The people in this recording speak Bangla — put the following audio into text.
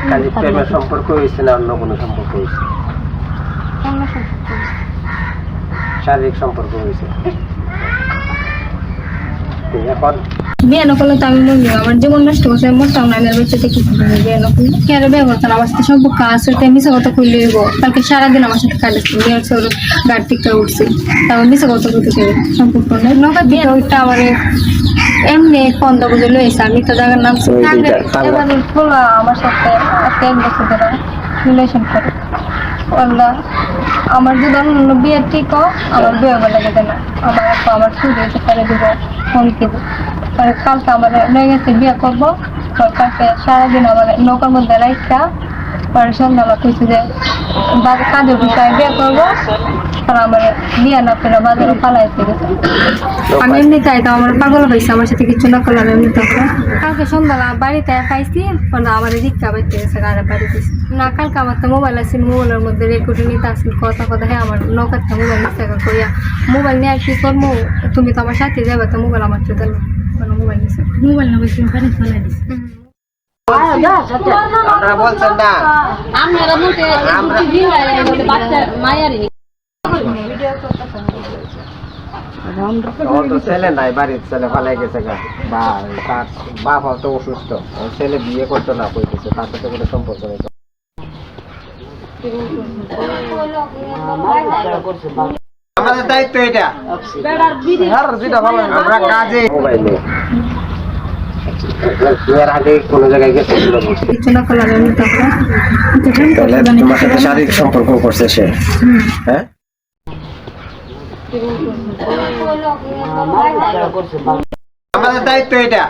খালি প্রেমের সম্পর্ক হয়েছে না অন্য কোনো সম্পর্ক হয়েছে? শারীরিক সম্পর্ক হয়েছে। এখন বিয়ে না করলে তো আমি মরবো, আমার জীবন নষ্ট করছে, মরতাম না। আমি আর বাচ্চাতে কি করবো? বিয়ে না করলে কে আর বিয়ে করতাম? আমার সাথে সম্পর্ক আছে, মিশা কথা কইলে কালকে সারাদিন আমার সাথে কাটাচ্ছি, বিয়ের ছোট গাড়ি থেকে উঠছি, তারপর মিশা কথা বলতে চাই সম্পর্ক নেই। নৌকা দিয়ে ওইটা আমার এমনি 15 বছর লয়েছে, আমি তো জায়গার নাম খোলা আমার সাথে একটা 1 বছর ধরে রিলেশন করে। আমার যদি অন্য বিয়ে ঠিক আমার বিয়ে বলে যেতে না, আমার চুরি করে দিব, ফোনকে কালকে আমার লেগে গেছে বিয়ে করবো। কালকে সারাদিন আমার নৌকার মধ্যে রাখা, পরে সন্ধ্যাবেলা কইছে যে কাজের বিষয়ে বিয়ে করবো, আর আমার বিয়ে না করে বাজারে পালাইতে গেছে। আমি এমনি চাইতাম, আমার পাগল পাইছে, আমার সাথে কিছু না করলাম এমনি। তখন কালকে সন্ধ্যাবেলা বাড়িতে পাইছি, আমার রিক্সা বাইতে গেছে গাড়ি বাড়ি দিয়েছি না। কালকে আমার তো মোবাইল আছে, মোবাইলের মধ্যে রেকর্ডে নিতে আসছিল কথা হ্যাঁ আমার নৌকার মোবাইল নিতে কইয়া মোবাইল নিয়ে আর কি করবো, তুমি তো আমার সাথে যাবে, তো মোবাইল আমার তো দিল মোবাইল নিছে, মোবাইল না বলছি পানি ফেলাই দিছে। আপনারা বলছেন না আমরা বলতে মায়ারি তো ছেলে নাই, বাড়ির ছেলে পালাই গেছে গা, বা তার বাপ তো অসুস্থ, ওই ছেলে বিয়ে করতো না কইতেছে, তার সাথে কোনো সম্পর্ক নেই। আমাদের দায়িত্ব এটা, আমরা কাজে মোবাইলে বিয়ের আগে কোনো জায়গায় গেছে কিছু না করলাম এমনি। তখন তোমার সাথে শারীরিক সম্পর্ক করছে সে? হ্যাঁ, আমাদের দায়িত্ব এটা।